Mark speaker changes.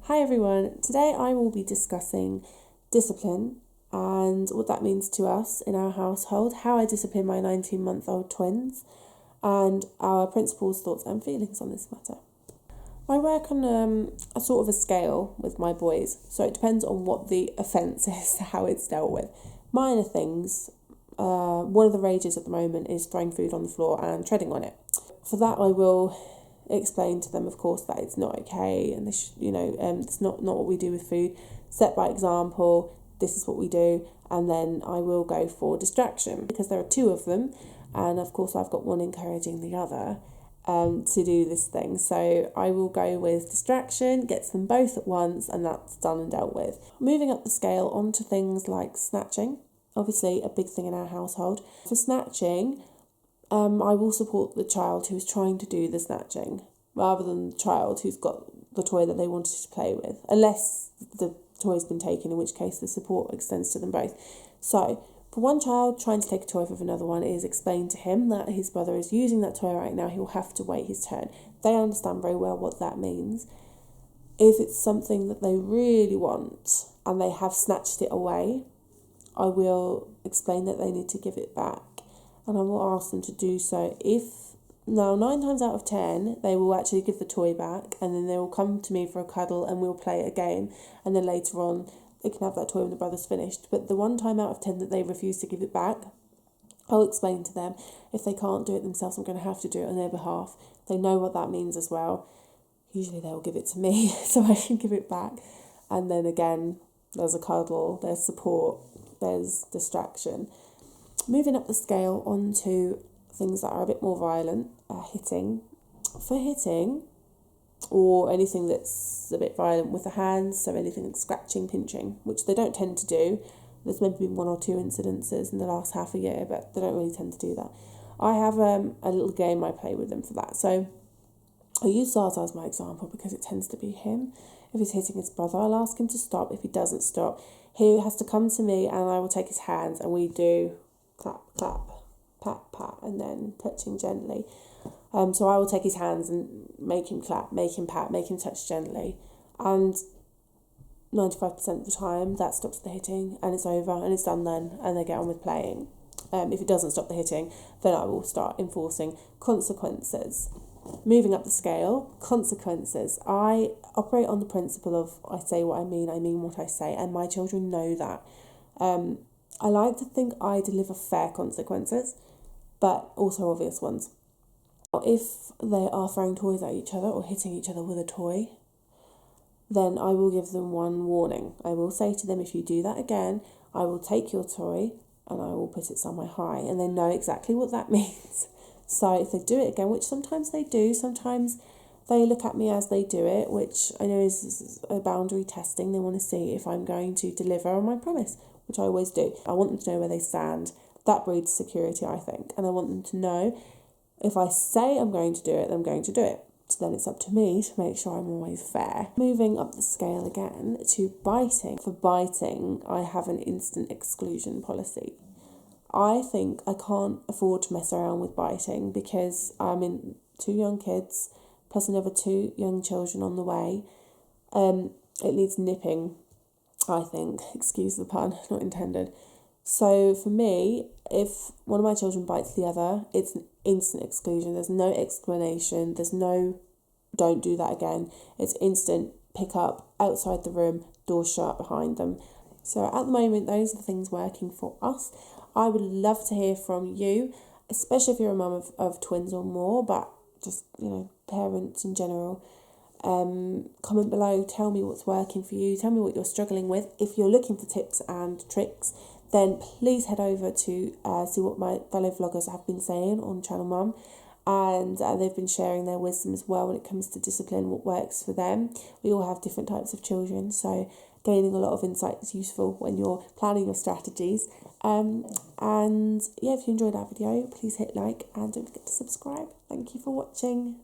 Speaker 1: Hi everyone, today I will be discussing discipline and what that means to us in our household, how I discipline my 19-month-old twins, and our principals, thoughts and feelings on this matter. I work on a sort of a scale with my boys, so it depends on what the offence is, how it's dealt with. Minor things, one of the rages at the moment is throwing food on the floor and treading on it. For that I will explain to them, of course, that it's not okay and this, it's not what we do with food. Set by example, this is what we do, and then I will go for distraction because there are two of them, and of course I've got one encouraging the other to do this thing. So I will go with distraction, gets them both at once, and that's done and dealt with. Moving up the scale onto things like snatching, obviously a big thing in our household. For snatching, I will support the child who's trying to do the snatching rather than the child who's got the toy that they wanted to play with, unless the toy's been taken, in which case the support extends to them both. So, for one child trying to take a toy off of another one, it is explained to him that his brother is using that toy right now, he will have to wait his turn. They understand very well what that means. If it's something that they really want and they have snatched it away, I will explain that they need to give it back. And I will ask them to do so. Now 9 times out of 10, they will actually give the toy back, and then they will come to me for a cuddle and we'll play a game, and then later on they can have that toy when the brother's finished. But the 1 time out of 10 that they refuse to give it back, I'll explain to them, if they can't do it themselves, I'm going to have to do it on their behalf. They know what that means as well. Usually they'll give it to me so I can give it back. And then again, there's a cuddle, there's support, there's distraction. Moving up the scale onto things that are a bit more violent, hitting. For hitting, or anything that's a bit violent with the hands, so anything like scratching, pinching, which they don't tend to do. There's maybe been 1 or 2 incidences in the last half a year, but they don't really tend to do that. I have a little game I play with them for that. So I use Zaza as my example because it tends to be him. If he's hitting his brother, I'll ask him to stop. If he doesn't stop, he has to come to me and I will take his hands and we do clap, clap, pat, pat, and then touching gently. So I will take his hands and make him clap, make him pat, make him touch gently. And 95% of the time that stops the hitting and it's over and it's done then, and they get on with playing. If it doesn't stop the hitting, then I will start enforcing consequences. Moving up the scale, consequences. I operate on the principle of I say what I mean what I say, and my children know that. I like to think I deliver fair consequences, but also obvious ones. If they are throwing toys at each other or hitting each other with a toy, then I will give them one warning. I will say to them, if you do that again, I will take your toy and I will put it somewhere high, and they know exactly what that means. So if they do it again, which sometimes they do, sometimes they look at me as they do it, which I know is a boundary testing. They want to see if I'm going to deliver on my promise, which I always do. I want them to know where they stand. That breeds security, I think. And I want them to know if I say I'm going to do it, then I'm going to do it. So then it's up to me to make sure I'm always fair. Moving up the scale again to biting. For biting, I have an instant exclusion policy. I think I can't afford to mess around with biting because I'm in 2 young kids, plus another 2 young children on the way. It needs nipping, I think. Excuse the pun, not intended. So for me, if one of my children bites the other, it's an instant exclusion. There's no explanation. There's no don't do that again. It's instant pick up, outside the room, door shut behind them. So at the moment, those are the things working for us. I would love to hear from you, especially if you're a mum of twins or more, but just, parents in general. Comment below, tell me what's working for you, tell me what you're struggling with. If you're looking for tips and tricks, then please head over to see what my fellow vloggers have been saying on Channel Mum, and they've been sharing their wisdom as well when it comes to discipline, what works for them. We all have different types of children, so gaining a lot of insight is useful when you're planning your strategies. And yeah, if you enjoyed our video, please hit like and don't forget to subscribe. Thank you for watching.